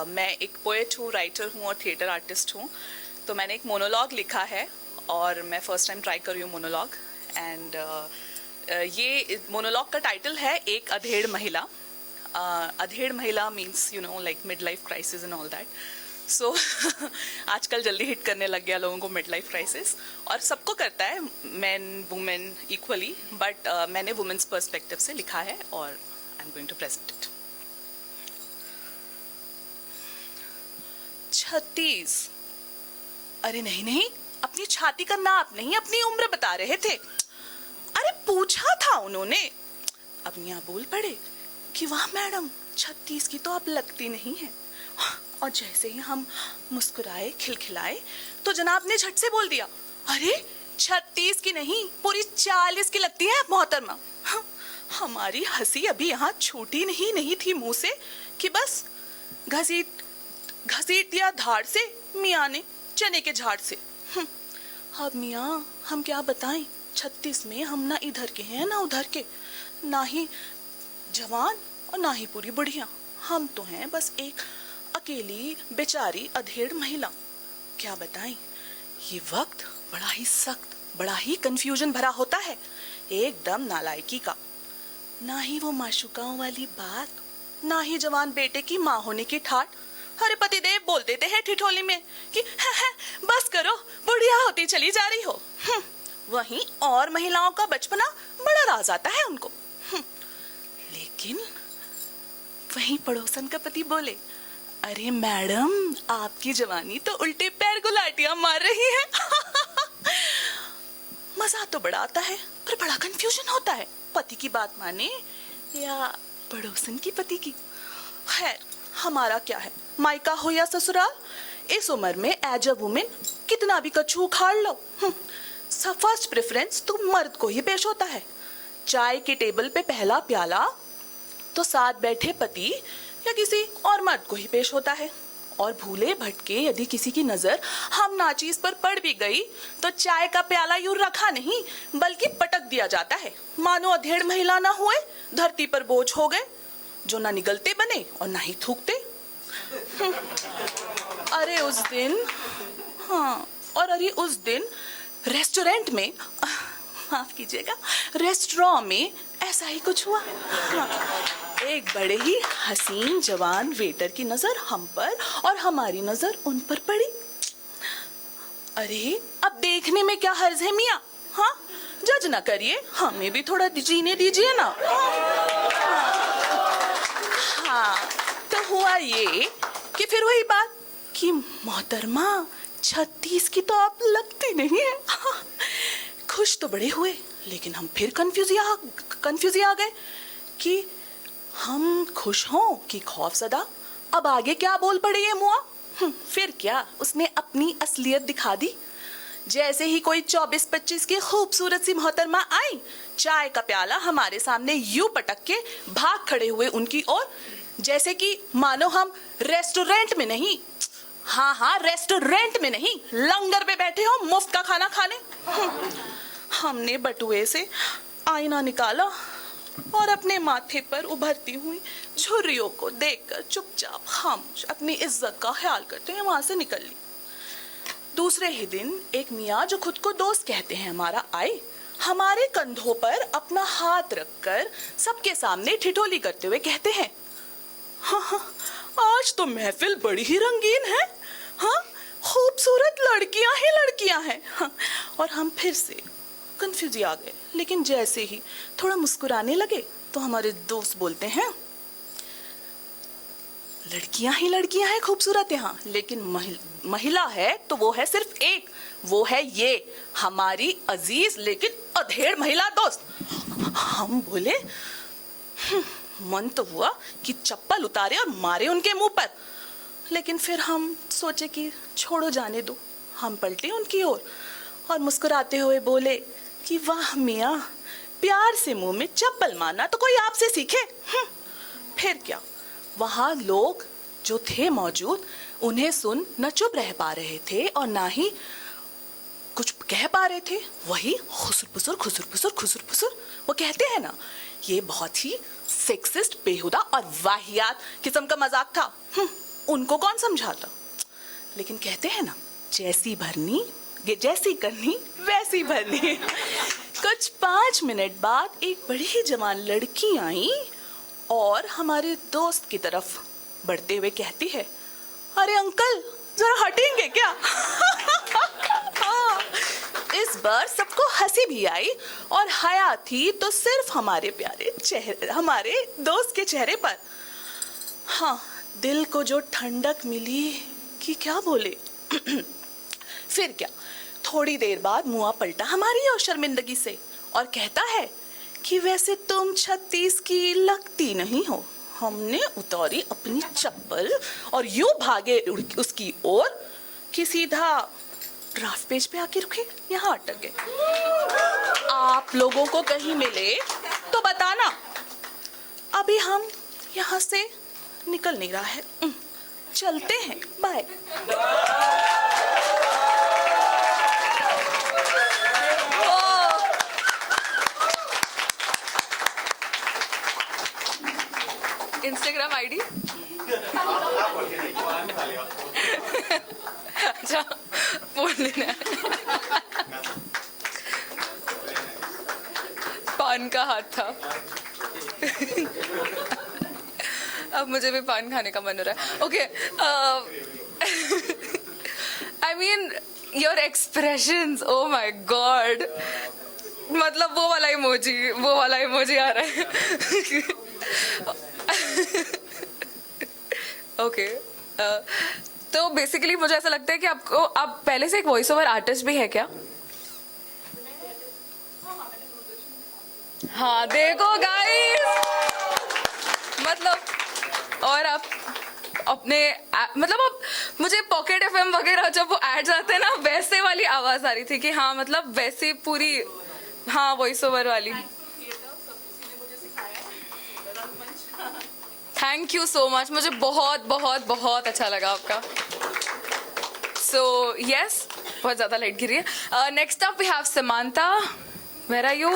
मैं एक पोएट हूँ, राइटर हूँ और थिएटर आर्टिस्ट हूँ। तो मैंने एक मोनोलॉग लिखा है और मैं फर्स्ट टाइम ट्राई कर रही हूँ मोनोलॉग। एंड ये मोनोलॉग का टाइटल है एक अधेड़ महिला। अधेड़ महिला means you know like midlife crisis and all that. So आजकल जल्दी हिट करने लग गया लोगों को मिड लाइफ क्राइसिस, और सबको करता है, मैन वुमेन इक्वली, बट मैंने वुमेन्स पर्सपेक्टिव से लिखा है और I am going to present it. 36। अरे नहीं नहीं, अपनी छाती का नाप नहीं, अपनी उम्र बता रहे थे। अरे पूछा था उन्होंने। अब मियाँ बोल पड़े कि वाह मैडम, 36 की तो आप लगती नहीं है। और जैसे ही हम मुस्कुराए, खिलखिलाए, तो जनाब ने झट से बोल दिया, अरे 36 की नहीं, पूरी 40 की लगती है आप मोहतरमा। हमारी हंसी अभी यहाँ छूटी नहीं थी मुंह से कि बस घसीट दिया धाड़ से मियाँ ने चने के झाड़ से। अब मियाँ हम क्या बताएं, 36 में हम ना इधर के हैं ना उधर के, ना ही जवान और ना ही पूरी बुढ़िया। हम तो हैं बस एक अकेली बेचारी अधेड़ महिला। क्या बताएं, ये वक्त बड़ा ही सख्त, बड़ा ही कंफ्यूजन भरा होता है, एकदम नालायकी का। ना ही वो माशुकाओं वाली बात, ना ही जवान बेटे की माँ होने की ठाट। अरे पतिदेव बोल देते हैं ठिठोली में कि है, बस करो, बुढ़िया होती चली जा रही हो। वहीं और महिलाओं का बचपना बड़ा राज आता है उनको। लेकिन वहीं पड़ोसन का पति बोले, अरे मैडम आपकी जवानी तो उल्टे पैर गुलाटियां मार रही है। मजा तो बड़ा आता है पर बड़ा कंफ्यूजन होता है, पति की बात माने या पड़ोसन की पति की। खैर हमारा क्या है, मायका हो या ससुराल, इस उम्र में एज अ वुमेन कितना भी कछू उखाड़ लो, फर्स्ट प्रेफरेंस तो मर्द को ही पेश होता है। चाय के टेबल पे पहला प्याला तो साथ बैठे पति या किसी और मर्द को ही पेश होता है। और भूले भटके यदि किसी की नजर हम नाचीज पर पड़ भी गई तो चाय का प्याला यूं रखा नहीं बल्कि पटक दिया जाता है, मानो अधेड़ महिला ना हुए धरती पर बोझ हो गए, जो ना निगलते बने और ना ही थूकते। अरे उस दिन, हाँ, और अरे उस दिन रेस्टोरेंट में, माफ कीजिएगा, रेस्टोरेंट में ऐसा ही कुछ हुआ। एक बड़े ही हसीन जवान वेटर की नजर हम पर और हमारी नजर उन पर पड़ी। अरे अब देखने में क्या हर्ज है मियाँ, हाँ, जज ना करिए, हमें भी थोड़ा जीने दीजिए ना। हाँ, तो हुआ ये कि फिर वही बात कि मोहतरमा 36 की तो आप लगती नहीं है। खुश तो बड़े हुए, लेकिन हम फिर कंफ्यूज आ गए कि हम खुश हों कि खौफजदा। अब आगे क्या बोल पड़े ये मुआ। फिर क्या, उसने अपनी असलियत दिखा दी। जैसे ही कोई 24-25 की खूबसूरत सी मोहतरमा आई, चाय का प्याला हमारे सामने यूं पटक के भाग खड़े हुए उनकी ओर, जैसे कि मानो हम रेस्टोरेंट में नहीं, हाँ रेस्टोरेंट में नहीं, लंगर पे बैठे हो मुफ्त का खाना खाने। हमने बटुए से आईना निकाला और अपने माथे पर उभरती हुई झुर्रियों को देखकर चुपचाप खामोश अपनी इज्जत का ख्याल करते हैं वहां से निकल ली। दूसरे ही दिन एक मियाँ जो खुद को दोस्त कहते हैं हमारा आए, हमारे कंधों पर अपना हाथ रखकर सबके सामने ठिठोली करते हुए कहते हैं, हाँ, आज तो महफिल बड़ी ही रंगीन है, हाँ, खूबसूरत लड़कियां ही लड़कियां हैं। हाँ, और हम फिर से कंफ्यूज आ गए, लेकिन जैसे ही थोड़ा मुस्कुराने लगे तो हमारे दोस्त बोलते हैं, लड़कियां ही लड़कियां हैं खूबसूरत यहाँ, लेकिन महिला है तो वो है सिर्फ एक, वो है ये हमारी अजीज लेकिन अधेड़ महिला दोस्त। हम बोले, मन तो हुआ कि चप्पल उतारे और मारे उनके मुंह पर, लेकिन फिर हम सोचे कि छोड़ो जाने दो। हम पलटे उनकी ओर और मुस्कुराते हुए बोले कि वाह मियाँ, प्यार से मुंह में चप्पल मारना तो कोई आपसे सीखे। फिर क्या, वहां लोग जो थे मौजूद उन्हें सुन न चुप रह पा रहे थे और ना ही कुछ कह पा रहे थे। वही खुसुर फुसुर वो कहते हैं ना, ये बहुत ही सेक्सिस्ट, बेहुदा और वाहियात किस्म का मजाक था। उनको कौन समझाता। लेकिन कहते हैं ना, जैसी भरनी जैसी करनी वैसी भरनी। कुछ 5 मिनट बाद एक बड़ी ही जवान लड़की आई और हमारे दोस्त की तरफ बढ़ते हुए कहती है, अरे अंकल जरा हटेंगे क्या? हाँ, इस बार सबको हंसी भी आई और हया थी तो सिर्फ हमारे प्यारे चेहरे, हमारे दोस्त के चेहरे पर। हाँ, दिल को जो ठंडक मिली कि क्या बोले। फिर क्या, थोड़ी देर बाद मुआ पलटा हमारी और शर्मिंदगी से और कहता है कि वैसे तुम 36 की लगती नहीं हो। हमने उतारी अपनी चप्पल और यूं भागे उसकी ओर कि सीधा ड्राफ्ट पेज पे आके रुके, यहाँ अटक गए। आप लोगों को कहीं मिले तो बताना, अभी हम यहाँ से निकल नहीं रहा है। चलते हैं, बाय। इंस्टाग्राम आईडी अच्छा बोल लेना है। पान का हाथ था। अब मुझे भी पान खाने का मन हो रहा है। Okay, I mean your expressions, oh my God, मतलब वो वाला इमोजी आ रहा है। ओके, तो बेसिकली मुझे ऐसा लगता है कि आप पहले से एक वॉइस ओवर आर्टिस्ट भी है क्या? हाँ देखो गाइस, मतलब और आप अपने मतलब अब मुझे पॉकेट एफएम वगैरह जब वो एड्स आते हैं ना, वैसे वाली आवाज आ रही थी कि हाँ मतलब वैसे पूरी, हाँ वॉइस ओवर वाली। थैंक यू सो मच, मुझे बहुत बहुत बहुत अच्छा लगा आपका। सो यस, बहुत ज्यादा लाइट गिरी है। Next up we have Samantha, where are you?